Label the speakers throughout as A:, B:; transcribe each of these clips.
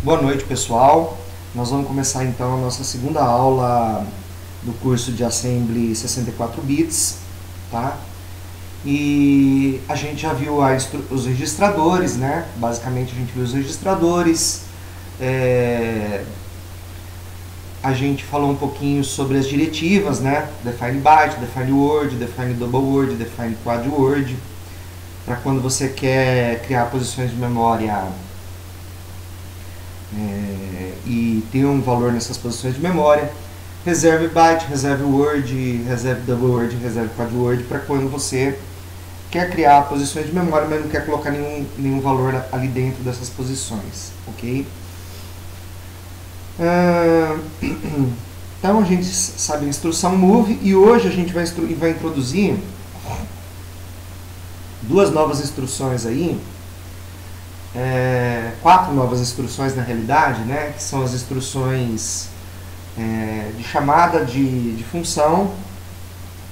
A: Boa noite, pessoal. Nós vamos começar então a nossa segunda aula do curso de Assembly 64 bits, tá? E a gente já viu os registradores, né? Basicamente a gente viu os registradores. A gente falou um pouquinho sobre as diretivas, né? Define byte, define word, define double word, define quad word. Para quando você quer criar posições de memória e ter um valor nessas posições de memória. Reserve byte, reserve word, reserve double word, reserve quad word, para quando você quer criar posições de memória, mas não quer colocar nenhum valor ali dentro dessas posições, ok? Então a gente sabe a instrução move, e hoje a gente vai introduzir duas novas instruções aí, quatro novas instruções na realidade, né, que são as instruções de chamada de função,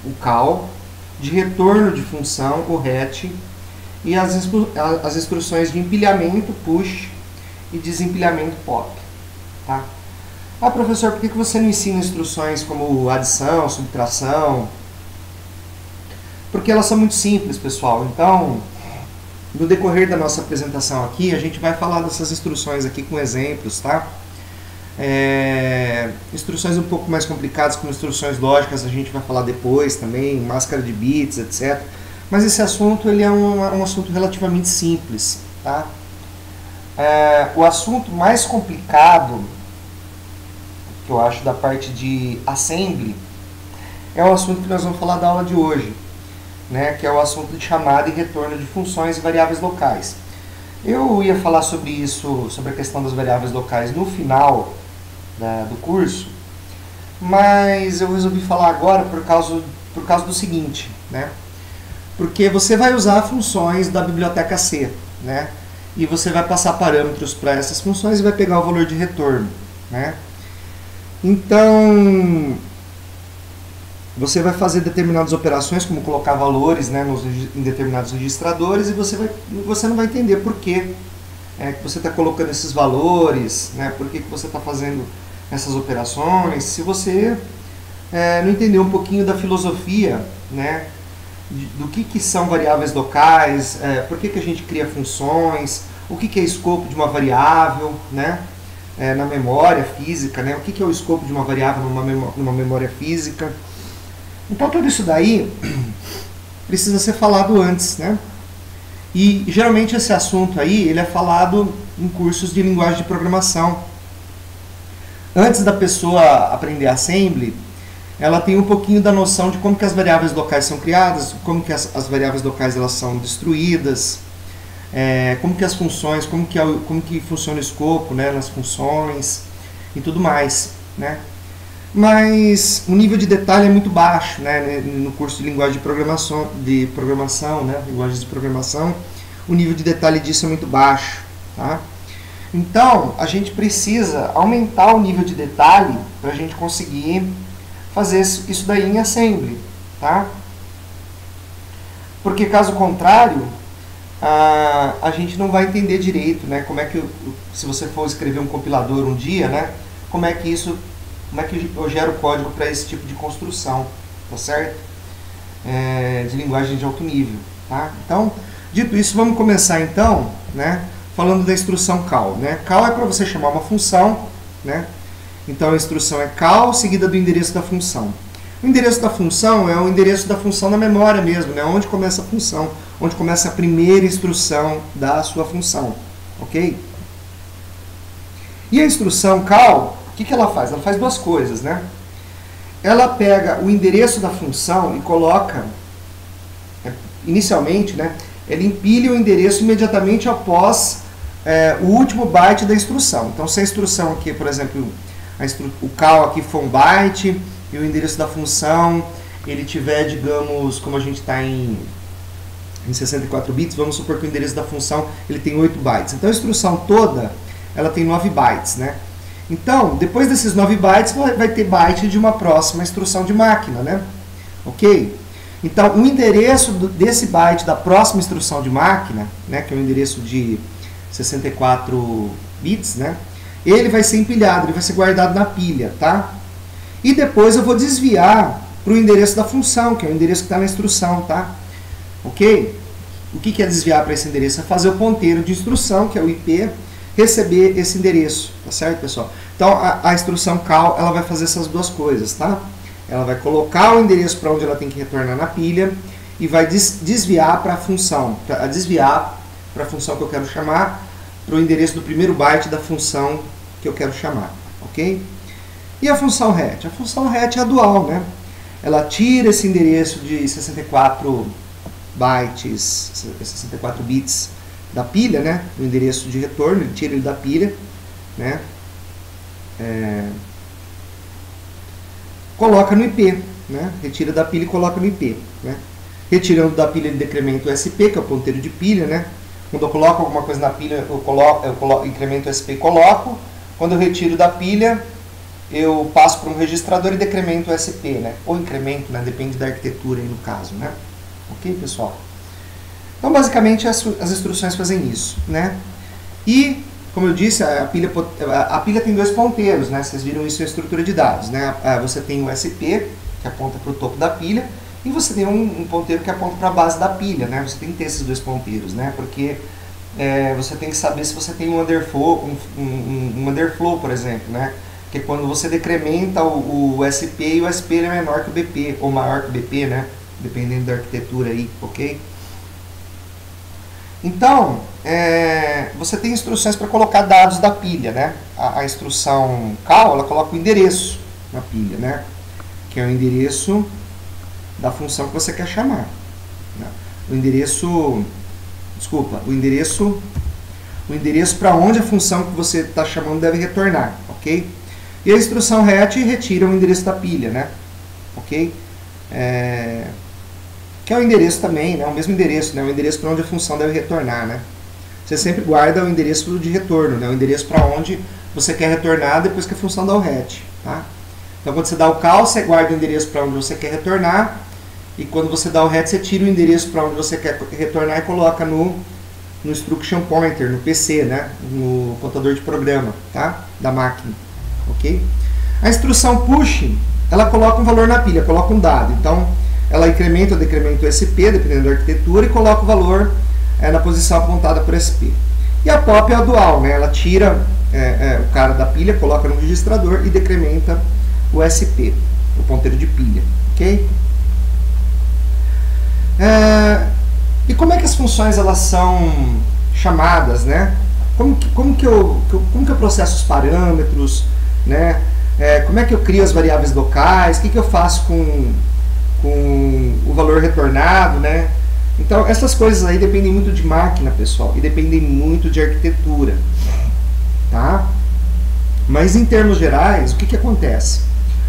A: o call, de retorno de função, o ret, e as instruções de empilhamento, push, e desempilhamento, pop. Tá? Ah, professor, por que você não ensina instruções como adição, subtração? Porque elas são muito simples, pessoal. Então, no decorrer da nossa apresentação aqui, a gente vai falar dessas instruções aqui com exemplos, tá? Instruções um pouco mais complicadas, como instruções lógicas, a gente vai falar depois também, máscara de bits, etc. Mas esse assunto ele é um assunto relativamente simples, tá? O assunto mais complicado, que eu acho da parte de assembly, é o assunto que nós vamos falar da aula de hoje, né, que é o assunto de chamada e retorno de funções e variáveis locais. Eu ia falar sobre isso, sobre a questão das variáveis locais no final do curso, mas eu resolvi falar agora por causa do seguinte, né, porque você vai usar funções da biblioteca C, né, e você vai passar parâmetros para essas funções e vai pegar o valor de retorno, né. Então, você vai fazer determinadas operações, como colocar valores, né, em determinados registradores, e você não vai entender por que você está colocando esses valores, né, por que você está fazendo essas operações, se você não entender um pouquinho da filosofia, né, do que são variáveis locais, por que a gente cria funções, o que é escopo de uma variável, né, na memória física, né, o que é o escopo de uma variável numa memória física. Então tudo isso daí precisa ser falado antes, né? E geralmente esse assunto aí ele é falado em cursos de linguagem de programação. Antes da pessoa aprender Assembly, ela tem um pouquinho da noção de como que as variáveis locais são criadas, como que as variáveis locais elas são destruídas, como que as funções, como que funciona o escopo, né, nas funções e tudo mais, né? Mas o nível de detalhe é muito baixo, né, no curso de linguagem de programação, né, linguagens de programação, o nível de detalhe disso é muito baixo, tá? Então, a gente precisa aumentar o nível de detalhe para a gente conseguir fazer isso daí em Assembly, tá? Porque caso contrário, a gente não vai entender direito, né, como é que, se você for escrever um compilador um dia, né, como é que eu gero código para esse tipo de construção, tá certo? De linguagem de alto nível, tá? Então, dito isso, vamos começar então, né, falando da instrução call, né? Call é para você chamar uma função, né? Então a instrução é call seguida do endereço da função. O endereço da função é o endereço da função na memória mesmo, né? Onde começa a função, onde começa a primeira instrução da sua função, ok? E a instrução call, o que ela faz? Ela faz duas coisas, né? Ela pega o endereço da função e coloca, inicialmente, né, ela empilha o endereço imediatamente após o último byte da instrução. Então, se a instrução aqui, por exemplo, o call aqui for um byte e o endereço da função ele tiver, digamos, como a gente está em 64 bits, vamos supor que o endereço da função ele tem 8 bytes. Então, a instrução toda ela tem 9 bytes, né? Então, depois desses 9 bytes, vai ter byte de uma próxima instrução de máquina, né? Ok? Então, o endereço desse byte da próxima instrução de máquina, né, que é o endereço de 64 bits, né, ele vai ser empilhado, ele vai ser guardado na pilha, tá? E depois eu vou desviar para o endereço da função, que é o endereço que está na instrução, tá? Ok? O que é desviar para esse endereço? É fazer o ponteiro de instrução, que é o IP, receber esse endereço, tá certo, pessoal? Então, a instrução call, ela vai fazer essas duas coisas, tá? Ela vai colocar o endereço para onde ela tem que retornar na pilha e vai desviar para a função, desviar para a função que eu quero chamar, para o endereço do primeiro byte da função que eu quero chamar, ok? E a função RET? A função RET é a dual, né? Ela tira esse endereço de 64 bytes, 64 bits da pilha, né? O endereço de retorno, ele tira ele da pilha, né? Coloca no IP, né? Retira da pilha e coloca no IP, né? Retirando da pilha, ele decrementa o SP, que é o ponteiro de pilha, né? Quando eu coloco alguma coisa na pilha, eu incremento o SP e coloco. Quando eu retiro da pilha, eu passo para um registrador e decremento o SP, né? Ou incremento, né? Depende da arquitetura aí no caso, né? Ok, pessoal? Então, basicamente, as instruções fazem isso, né? E, como eu disse, a pilha tem dois ponteiros, né? Vocês viram isso na estrutura de dados, né? Você tem o SP, que aponta para o topo da pilha, e você tem um ponteiro que aponta para a base da pilha, né? Você tem que ter esses dois ponteiros, né? Porque você tem que saber se você tem um underflow, um underflow, por exemplo, né? Que é quando você decrementa o SP e o SP é menor que o BP, ou maior que o BP, né? Dependendo da arquitetura aí, ok? Então, você tem instruções para colocar dados da pilha, né? A instrução call, ela coloca o endereço na pilha, né? Que é o endereço da função que você quer chamar, né? O endereço para onde a função que você está chamando deve retornar, ok? E a instrução RET retira o endereço da pilha, né? Ok? Que é o endereço também, né? O mesmo endereço, né? O endereço para onde a função deve retornar, né? Você sempre guarda o endereço de retorno, né? O endereço para onde você quer retornar depois que a função dá o RET, tá? Então, quando você dá o call, você guarda o endereço para onde você quer retornar, e quando você dá o RET, você tira o endereço para onde você quer retornar e coloca no instruction pointer, no PC, né? No contador de programa, tá? Da máquina, ok? A instrução push, ela coloca um valor na pilha, coloca um dado. Então, ela incrementa ou decrementa o SP, dependendo da arquitetura, e coloca o valor na posição apontada por SP. E a pop é a dual, né? Ela tira o cara da pilha, coloca no registrador e decrementa o SP, o ponteiro de pilha, ok? E como é que as funções elas são chamadas, né? Como que eu processo os parâmetros, né? Como é que eu crio as variáveis locais? O que eu faço com o valor retornado, né? Então, essas coisas aí dependem muito de máquina, pessoal, e dependem muito de arquitetura, tá? Mas, em termos gerais, o que acontece?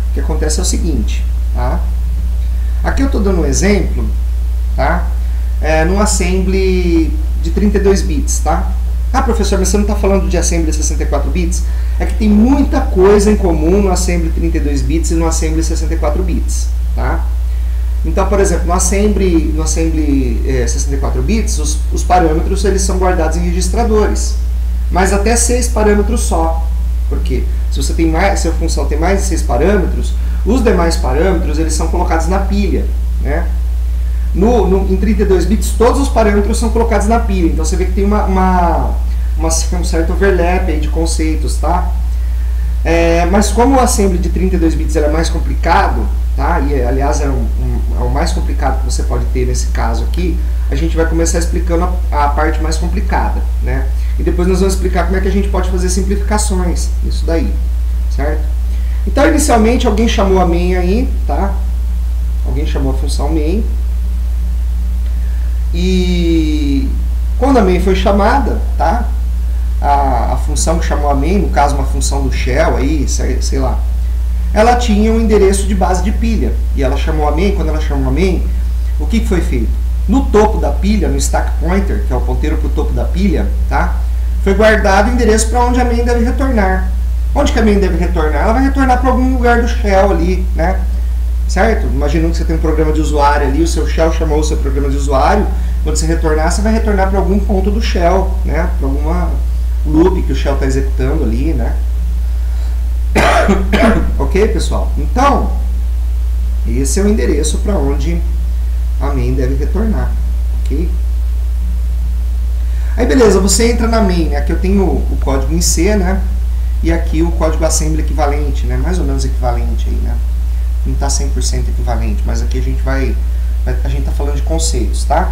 A: O que acontece é o seguinte, tá? Aqui eu estou dando um exemplo, tá? Num assembly de 32 bits, tá? Ah, professor, mas você não está falando de assembly de 64 bits? É que tem muita coisa em comum no assembly 32 bits e no assembly 64 bits, tá? Então, por exemplo, no assembly 64 bits, os parâmetros eles são guardados em registradores, mas até 6 parâmetros só. Por quê? Se a função tem mais de 6 parâmetros, os demais parâmetros eles são colocados na pilha, né? Em 32 bits, todos os parâmetros são colocados na pilha. Então, você vê que tem um certo overlap aí de conceitos, tá? Mas como o assembly de 32 bits é mais complicado, tá? E, aliás, é o mais complicado que você pode ter nesse caso aqui, a gente vai começar explicando a parte mais complicada, né? E depois nós vamos explicar como é que a gente pode fazer simplificações nisso daí, certo? Então, inicialmente, alguém chamou a main aí, tá? Alguém chamou a função main. E quando a main foi chamada, tá? A função que chamou a main, no caso uma função do shell aí, sei lá, ela tinha um endereço de base de pilha. E ela chamou a main, quando ela chamou a main, o que foi feito? No topo da pilha, no stack pointer, que é o ponteiro para o topo da pilha, tá? Foi guardado o endereço para onde a main deve retornar. Onde que a main deve retornar? Ela vai retornar para algum lugar do shell ali, né? Certo? Imaginando que você tem um programa de usuário ali, o seu shell chamou o seu programa de usuário, quando você retornar, você vai retornar para algum ponto do shell, né? Para loop que o shell está executando ali, né? Ok, pessoal? Então, esse é o endereço para onde a main deve retornar, ok? Aí beleza, você entra na main, né? Aqui eu tenho o código em C, né? E aqui o código assembly equivalente, né? Mais ou menos equivalente aí, né? Não está 100% equivalente, mas aqui a gente está falando de conceitos, tá?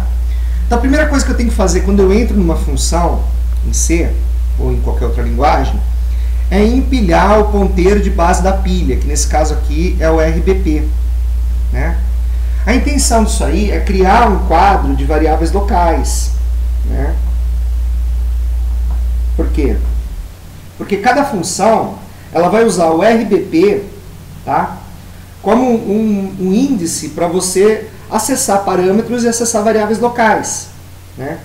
A: Então a primeira coisa que eu tenho que fazer quando eu entro numa função em C ou em qualquer outra linguagem é empilhar o ponteiro de base da pilha, que nesse caso aqui é o RBP, né? A intenção disso aí é criar um quadro de variáveis locais, né? Por quê? Porque cada função ela vai usar o RBP, tá? Como um índice para você acessar parâmetros e acessar variáveis locais, né?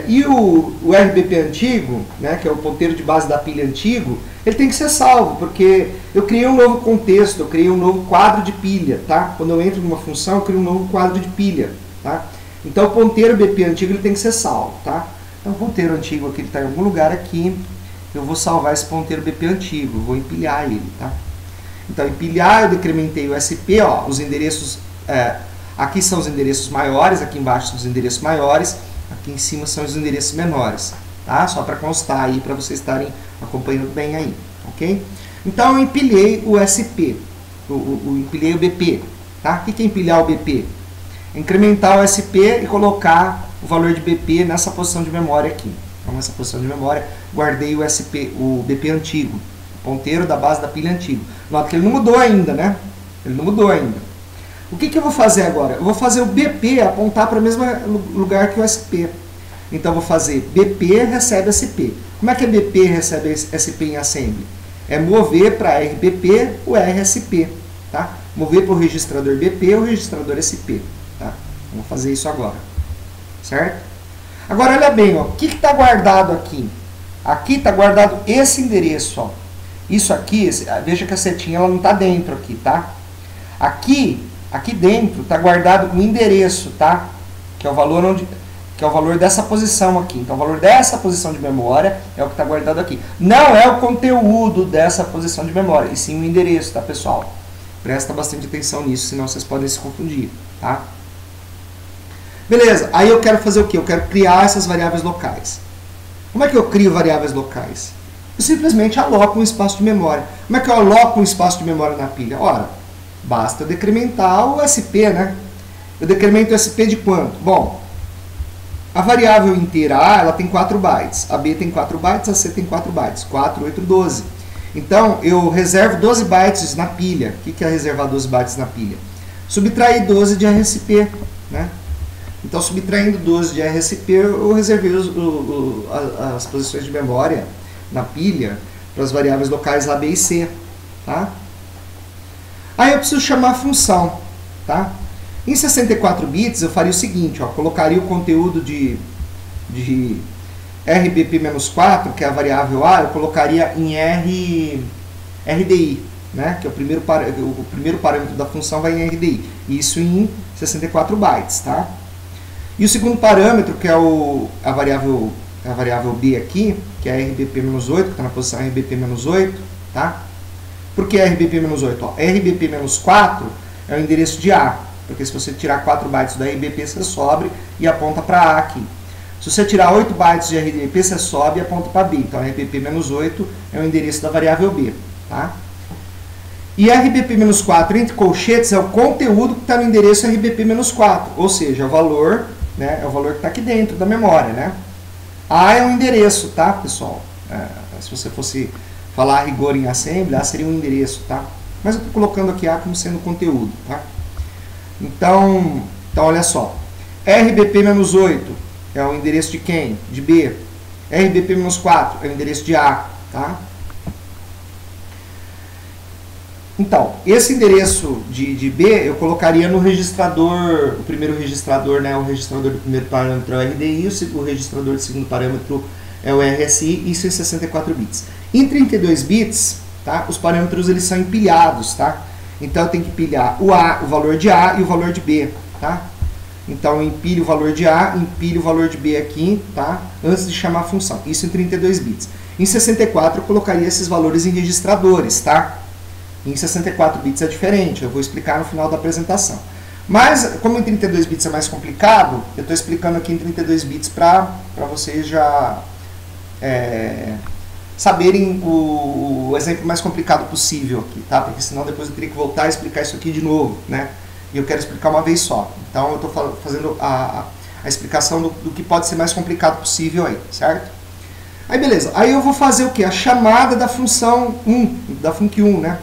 A: E o RBP antigo, né, que é o ponteiro de base da pilha antigo, ele tem que ser salvo, porque eu criei um novo contexto, eu criei um novo quadro de pilha, tá? Quando eu entro numa função, eu crio um novo quadro de pilha, tá? Então o ponteiro BP antigo ele tem que ser salvo, tá? Então o ponteiro antigo aqui está em algum lugar aqui, eu vou salvar esse ponteiro BP antigo, vou empilhar ele, tá? Então empilhar, eu decrementei o SP, ó, os endereços, aqui são os endereços maiores, aqui embaixo são os endereços maiores, aqui em cima são os endereços menores, tá? Só para constar aí, para vocês estarem acompanhando bem aí, ok? Então eu empilhei o SP, empilhei o BP, tá? O que é empilhar o BP? Incrementar o SP e colocar o valor de BP nessa posição de memória aqui. Então nessa posição de memória, guardei o BP antigo, o ponteiro da base da pilha antigo. Nota que ele não mudou ainda, né? Ele não mudou ainda. O que eu vou fazer agora? Eu vou fazer o BP apontar para o mesmo lugar que o SP. Então eu vou fazer BP recebe SP. Como é que é BP recebe SP em assembly? É mover para RBP o RSP, tá? Mover para o registrador BP o registrador SP, tá? Vamos fazer isso agora, certo? Agora olha bem, ó, o que está guardado aqui? Aqui está guardado esse endereço, ó. Isso aqui, veja que a setinha ela não está dentro aqui, tá? Aqui dentro está guardado o endereço, tá? Que é o valor dessa posição aqui. Então o valor dessa posição de memória é o que está guardado aqui. Não é o conteúdo dessa posição de memória, e sim o endereço, tá, pessoal? Presta bastante atenção nisso, senão vocês podem se confundir, tá? Beleza, aí eu quero fazer o quê? Eu quero criar essas variáveis locais. Como é que eu crio variáveis locais? Eu simplesmente aloco um espaço de memória. Como é que eu aloco um espaço de memória na pilha? Ora, basta eu decrementar o SP, né? Eu decremento o SP de quanto? Bom, a variável inteira A ela tem 4 bytes, a B tem 4 bytes, a C tem 4 bytes, 4, 8, 12. Então, eu reservo 12 bytes na pilha. O que é reservar 12 bytes na pilha? Subtrair 12 de RSP, né? Então, subtraindo 12 de RSP, eu reservei as posições de memória na pilha para as variáveis locais A, B e C, tá? Aí eu preciso chamar a função, tá? Em 64 bits eu faria o seguinte, ó, colocaria o conteúdo de RBP-4, que é a variável A, eu colocaria em RDI, né? Que é o primeiro parâmetro da função vai em RDI, isso em 64 bytes, tá? E o segundo parâmetro, que é a variável B aqui, que é RBP-8, que está na posição RBP-8, tá? Por que RBP-8? Ó, RBP-4 é o endereço de A, porque se você tirar 4 bytes do RBP, você sobe e aponta para A aqui. Se você tirar 8 bytes de RBP, você sobe e aponta para B. Então, RBP-8 é o endereço da variável B, tá? E RBP-4 entre colchetes é o conteúdo que está no endereço RBP-4, ou seja, o valor, né, é o valor que está aqui dentro da memória, né? A é um endereço, tá, pessoal? Se você fosse falar a rigor em assembly, A seria um endereço, tá? Mas eu estou colocando aqui A como sendo conteúdo, tá? Então olha só. RBP-8 é o endereço de quem? De B. RBP-4 é o endereço de A, tá? Então, esse endereço de B eu colocaria no registrador, o primeiro registrador, né, o registrador do primeiro parâmetro é o RDI, o registrador do segundo parâmetro é o RSI, isso em 64 bits. Em 32 bits, tá, os parâmetros eles são empilhados, tá? Então eu tenho que empilhar o A, o valor de A e o valor de B, tá? Então, eu empilho o valor de A, empilho o valor de B aqui, tá? Antes de chamar a função. Isso em 32 bits. Em 64, eu colocaria esses valores em registradores, tá? Em 64 bits é diferente, eu vou explicar no final da apresentação. Mas, como em 32 bits é mais complicado, eu estou explicando aqui em 32 bits para vocês já saberem o exemplo mais complicado possível aqui, tá? Porque senão depois eu teria que voltar a explicar isso aqui de novo, né? E eu quero explicar uma vez só. Então, eu estou fazendo a explicação do que pode ser mais complicado possível aí, certo? Aí, beleza. Aí eu vou fazer o quê? A chamada da função 1, da func1, né?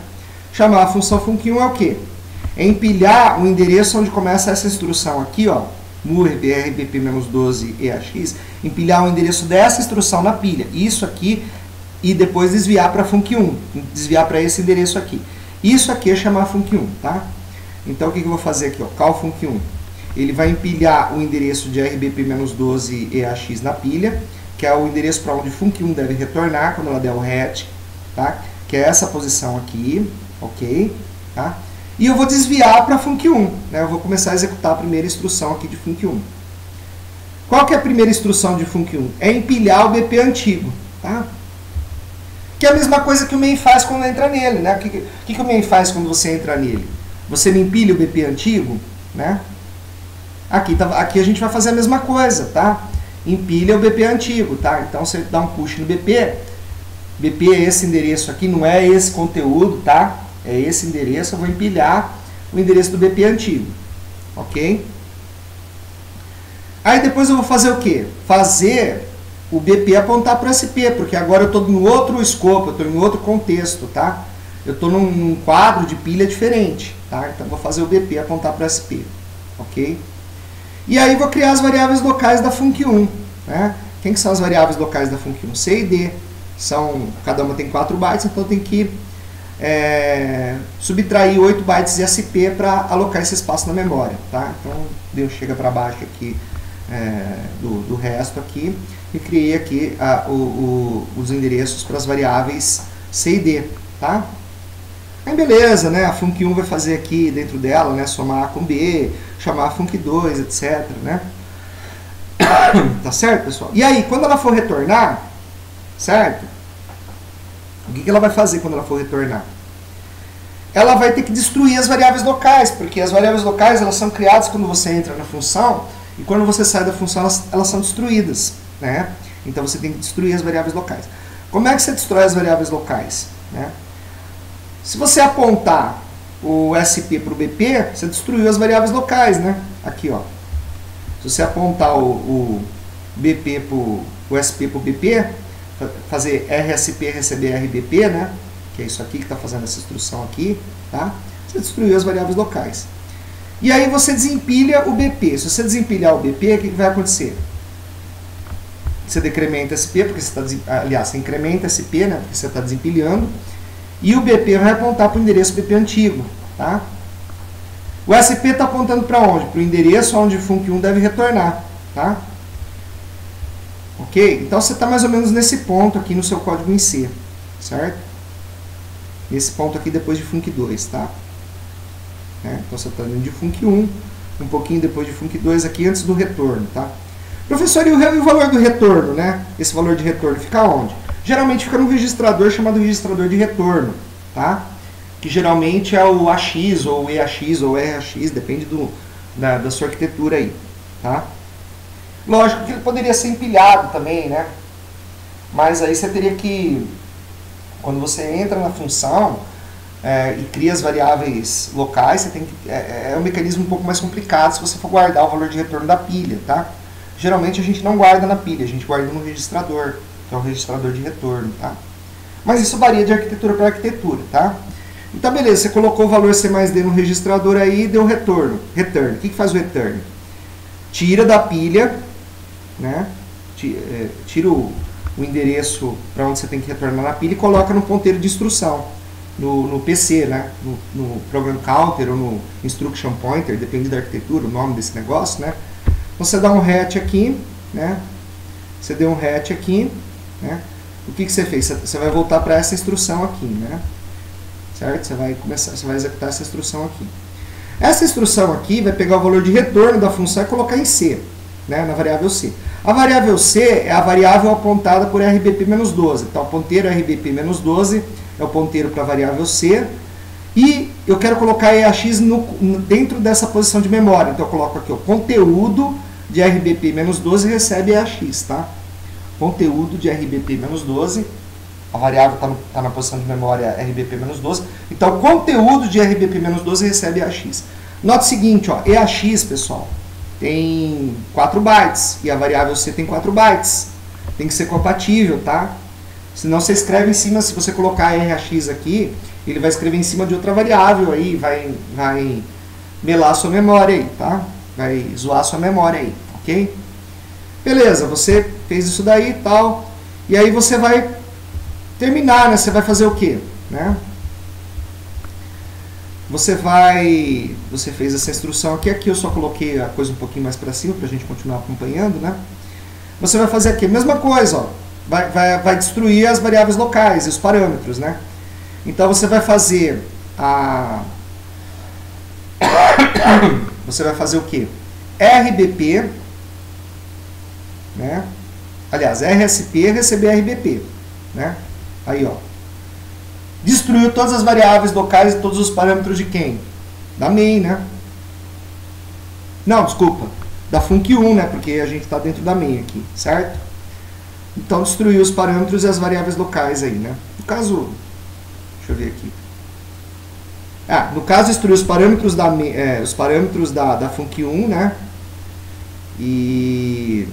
A: Chamar a função func1 é o quê? É empilhar o endereço onde começa essa instrução aqui, ó, move rbp-12 eax, empilhar o endereço dessa instrução na pilha. Isso aqui, e depois desviar para func1, desviar para esse endereço aqui. Isso aqui é chamar func1, tá? Então, o que eu vou fazer aqui, ó, call func1. Ele vai empilhar o endereço de rbp-12 eax na pilha, que é o endereço para onde func1 deve retornar quando ela der o hat, tá? Que é essa posição aqui, ok? Tá? E eu vou desviar para func1, né? Eu vou começar a executar a primeira instrução aqui de func1. Qual que é a primeira instrução de func1? É empilhar o BP antigo, tá? Que é a mesma coisa que o main faz quando entra nele, né? O que o main faz quando você entra nele? Você me empilha o BP antigo, né? Aqui a gente vai fazer a mesma coisa, tá? Empilha o BP antigo, tá? Então você dá um push no BP. BP é esse endereço aqui, não é esse conteúdo, tá? É esse endereço, eu vou empilhar o endereço do BP antigo, ok? Aí depois eu vou fazer o quê? Fazer o BP apontar para o SP, porque agora eu estou no outro escopo, eu estou em outro contexto, tá? Eu estou num quadro de pilha diferente, tá? Então eu vou fazer o BP apontar para o SP, ok? E aí vou criar as variáveis locais da func1, né? Quem que são as variáveis locais da func1? C e D. Cada uma tem 4 bytes, então tem que subtrair 8 bytes de SP para alocar esse espaço na memória, tá? Então, Deus chega para baixo aqui do resto aqui e criei aqui os endereços para as variáveis C e D, tá? Aí beleza, né? A func1 vai fazer aqui dentro dela, né? Somar A com B, chamar a func2, etc, né? Tá certo, pessoal? E aí, quando ela for retornar, certo? O que ela vai fazer quando ela for retornar? Ela vai ter que destruir as variáveis locais, porque as variáveis locais elas são criadas quando você entra na função e quando você sai da função elas são destruídas, né? Então você tem que destruir as variáveis locais. Como é que você destrói as variáveis locais, né? Se você apontar o SP para o BP, você destruiu as variáveis locais, né? Aqui, ó. Se você apontar o BP o SP para o BP, fazer RSP, receber RBP, né? Que é isso aqui que está fazendo essa instrução aqui, tá? Você destruiu as variáveis locais. E aí você desempilha o BP. Se você desempilhar o BP, o que vai acontecer? Você decrementa SP, porque você está, aliás, você incrementa SP, né? Porque você está desempilhando. E o BP vai apontar para o endereço BP antigo, tá? O SP está apontando para onde? Para o endereço onde o func1 deve retornar, tá? Ok? Então você está mais ou menos nesse ponto aqui no seu código em C, certo? Nesse ponto aqui depois de func2, tá? Então você está indo de func1, um pouquinho depois de func2 aqui antes do retorno, tá? Professor, e o valor do retorno, né? Esse valor de retorno fica onde? Geralmente fica num registrador chamado registrador de retorno, tá? Que geralmente é o AX, ou EAX, ou RAX, depende da sua arquitetura aí, tá? Lógico que ele poderia ser empilhado também, né? Mas aí você teria que, quando você entra na função e cria as variáveis locais, você tem que, é um mecanismo um pouco mais complicado se você for guardar o valor de retorno da pilha, tá? Geralmente a gente não guarda na pilha, a gente guarda no registrador, que é o registrador de retorno, tá? Mas isso varia de arquitetura para arquitetura, tá? Então, beleza, você colocou o valor C mais D no registrador aí e deu retorno. Return. O que faz o return? Tira da pilha, né? Tira o endereço para onde você tem que retornar na pilha e coloca no ponteiro de instrução, no PC, né? No Program Counter ou no Instruction Pointer, depende da arquitetura, o nome desse negócio, né? Então, você dá um hat aqui, né? Você deu um hat aqui, né? O que você fez? Você vai voltar para essa instrução aqui, né? Certo? Você vai executar essa instrução aqui. Essa instrução aqui vai pegar o valor de retorno da função e colocar em C, né, na variável C. A variável C é a variável apontada por RBP-12. Então, o ponteiro RBP-12 é o ponteiro para a variável C. E eu quero colocar EAX dentro dessa posição de memória. Então, eu coloco aqui o conteúdo de RBP-12 recebe EAX, tá? Conteúdo de RBP-12. A variável está na posição de memória RBP-12. Então, o conteúdo de RBP-12 recebe EAX. Note o seguinte, ó, EAX, pessoal, tem 4 bytes e a variável C tem 4 bytes. Tem que ser compatível, tá? Senão você escreve em cima, se você colocar EAX aqui, ele vai escrever em cima de outra variável aí, vai melar a sua memória aí, tá? Vai zoar a sua memória aí, ok? Beleza, você fez isso daí e tal, e aí você vai terminar, né? Você vai fazer o quê? Né? Você fez essa instrução aqui eu só coloquei a coisa um pouquinho mais para cima para a gente continuar acompanhando, né? Você vai fazer aqui a mesma coisa, ó. Vai destruir as variáveis locais e os parâmetros, né? Então você vai fazer você vai fazer o quê? RBP, né? Aliás, RSP receber RBP, né? Aí, ó. Destruiu todas as variáveis locais e todos os parâmetros de quem? Da main, né? Não, desculpa. Da func1, né? Porque a gente está dentro da main aqui, certo? Então, destruiu os parâmetros e as variáveis locais aí, né? No caso... Deixa eu ver aqui. No caso, destruiu os parâmetros da func1, né? E...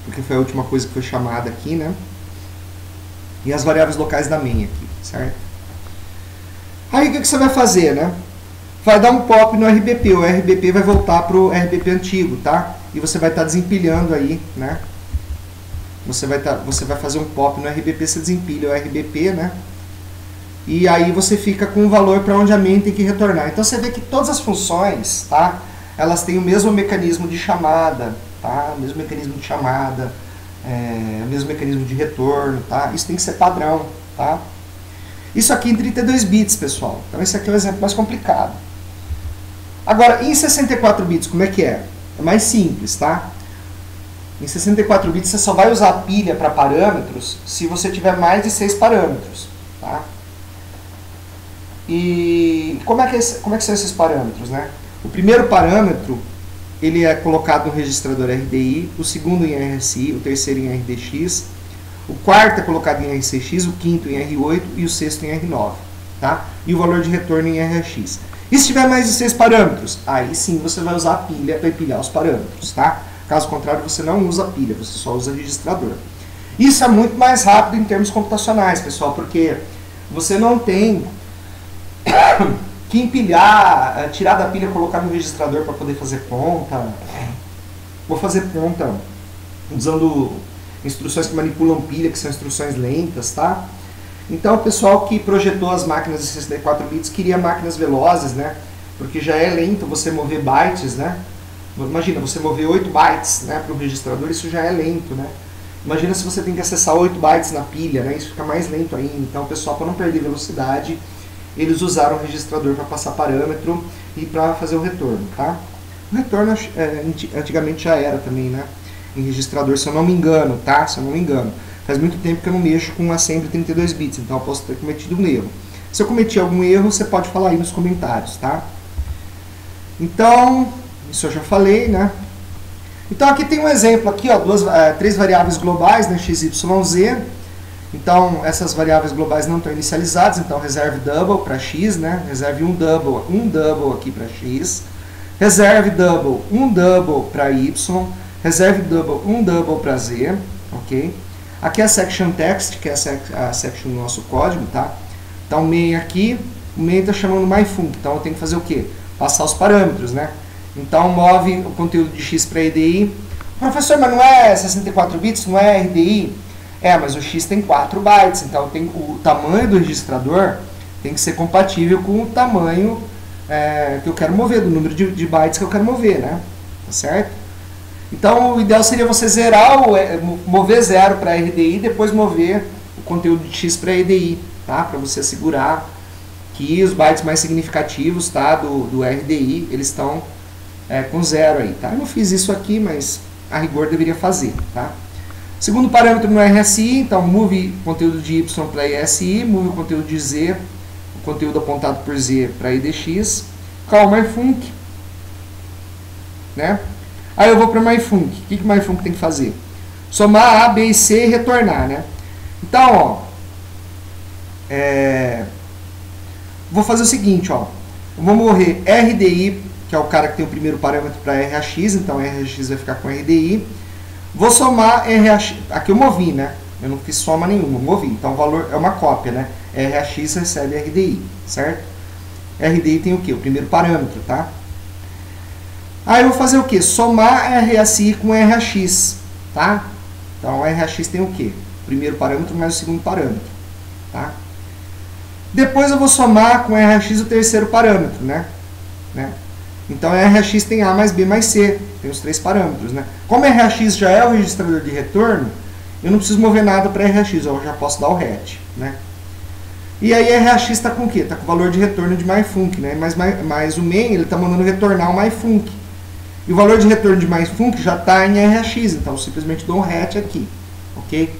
A: Porque foi a última coisa que foi chamada aqui, né? E as variáveis locais da main aqui, certo? Aí o que você vai fazer, né? Vai dar um pop no RBP, o RBP vai voltar para o RBP antigo, tá? E você vai estar desempilhando aí, né? Você vai fazer um pop no RBP, você desempilha o RBP, né? E aí você fica com o valor para onde a main tem que retornar. Então você vê que todas as funções, tá? Elas têm o mesmo mecanismo de chamada, tá? O mesmo mecanismo de chamada. O mesmo mecanismo de retorno, tá? Isso tem que ser padrão, tá? Isso aqui em 32 bits, pessoal. Então esse aqui é o exemplo mais complicado. Agora, em 64 bits, como é que é? É mais simples, tá? Em 64 bits você só vai usar a pilha para parâmetros se você tiver mais de 6 parâmetros, tá? E como é que são esses parâmetros, né? O primeiro parâmetro ele é colocado no registrador RDI, o segundo em RSI, o terceiro em RDX, o quarto é colocado em RCX, o quinto em R8 e o sexto em R9, tá? E o valor de retorno em RX. E se tiver mais de 6 parâmetros, aí sim você vai usar a pilha para empilhar os parâmetros, tá? Caso contrário, você não usa a pilha, você só usa registrador. Isso é muito mais rápido em termos computacionais, pessoal, porque você não tem que empilhar, tirar da pilha e colocar no registrador para poder fazer conta. Vou fazer conta usando instruções que manipulam pilha, que são instruções lentas, tá? Então o pessoal que projetou as máquinas de 64 bits queria máquinas velozes, né? Porque já é lento você mover bytes, né? Imagina, você mover 8 bytes, né, para o registrador, isso já é lento, né? Imagina se você tem que acessar 8 bytes na pilha, né? Isso fica mais lento ainda. Então o pessoal, para não perder velocidade, eles usaram o registrador para passar parâmetro e para fazer o retorno, tá? O retorno antigamente já era também, né? Em registrador, se eu não me engano, tá? Se eu não me engano. Faz muito tempo que eu não mexo com assembly 32 bits, então eu posso ter cometido um erro. Se eu cometi algum erro, você pode falar aí nos comentários, tá? Então, isso eu já falei, né? Então aqui tem um exemplo aqui, ó, 3 variáveis globais, né? X, Y, Z. Então, essas variáveis globais não estão inicializadas, então reserve double para x, né? Reserve um double aqui para x. Reserve double, um double para y. Reserve double, um double para z, ok? Aqui é a section text, que é a section do nosso código, tá? Então, main aqui, o main está chamando myfunc, então eu tenho que fazer o quê? Passar os parâmetros, né? Então, move o conteúdo de x para EDI. Professor, mas não é 64 bits, não é RDI? Mas o X tem 4 bytes, então o tamanho do registrador tem que ser compatível com o tamanho que eu quero mover, do número de bytes que eu quero mover, né? Tá certo? Então, o ideal seria você zerar, mover 0 para RDI e depois mover o conteúdo de X para EDI, tá? Para você assegurar Aqui os bytes mais significativos, tá, do RDI, eles estão com 0 aí, tá? Eu não fiz isso aqui, mas a rigor deveria fazer, tá? Segundo parâmetro no RSI, então move conteúdo de Y para ISI, move o conteúdo de Z, o conteúdo apontado por Z para IDX, call myfunc, né? Aí eu vou para myfunc. O que o myfunc tem que fazer? Somar A, B e C e retornar, né? Então, ó, vou fazer o seguinte, ó, eu vou mover RDI, que é o cara que tem o primeiro parâmetro para RAX, então RAX vai ficar com RDI. Vou somar RAX, aqui eu movi, né? Eu não fiz soma nenhuma, eu movi, então o valor é uma cópia, né? RAX recebe RDI, certo? RDI tem o quê? O primeiro parâmetro, tá? Aí eu vou fazer o quê? Somar RSI com RAX, tá? Então RAX tem o quê? O primeiro parâmetro mais o segundo parâmetro, tá? Depois eu vou somar com RAX o terceiro parâmetro, né? Então RAX tem A mais B mais C, tem os três parâmetros, né? Como RAX já é o registrador de retorno, eu não preciso mover nada para RAX, eu já posso dar o RET, né? E aí RAX está com o quê? Está com o valor de retorno de myfunc, né? Mas o main ele está mandando retornar o myfunc. E o valor de retorno de myfunc já está em RAX, então eu simplesmente dou um RET aqui, ok?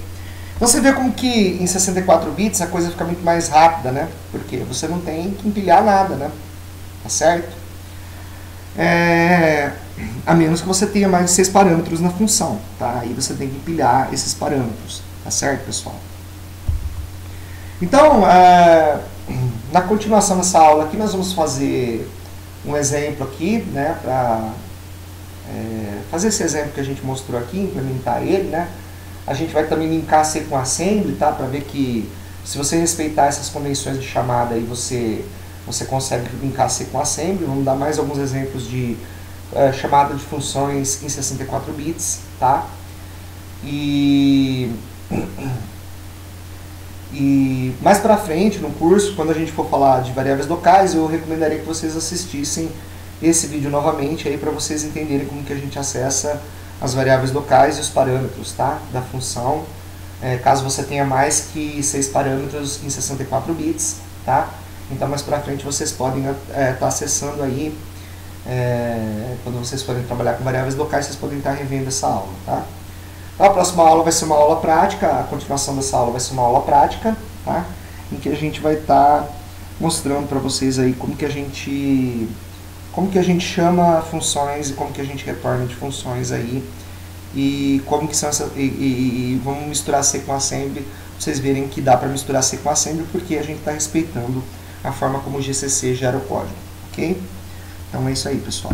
A: Então você vê como que em 64 bits a coisa fica muito mais rápida, né? Porque você não tem que empilhar nada, né? Tá certo? A menos que você tenha mais de 6 parâmetros na função, tá? Aí você tem que empilhar esses parâmetros, tá certo, pessoal? Então, na continuação dessa aula aqui, nós vamos fazer um exemplo aqui, né? Para fazer esse exemplo que a gente mostrou aqui, implementar ele, né? A gente vai também linkar C com assembly, tá? Para ver que se você respeitar essas convenções de chamada aí, você consegue linkar C com assembly. Vamos dar mais alguns exemplos de chamada de funções em 64 bits, tá? E mais pra frente no curso, quando a gente for falar de variáveis locais, eu recomendaria que vocês assistissem esse vídeo novamente aí para vocês entenderem como que a gente acessa as variáveis locais e os parâmetros, tá? Da função, caso você tenha mais que 6 parâmetros em 64 bits, tá? Então mais pra frente vocês podem estar acessando aí, quando vocês forem trabalhar com variáveis locais, vocês podem estar revendo essa aula, tá? Então, a próxima aula vai ser uma aula prática, a continuação dessa aula vai ser uma aula prática, tá? Em que a gente vai estar mostrando para vocês aí como que a gente chama funções e como que a gente retorna de funções aí e como que são e vamos misturar C com assembly, pra vocês verem que dá para misturar C com assembly porque a gente está respeitando a forma como o GCC gera o código, ok? Então é isso aí, pessoal.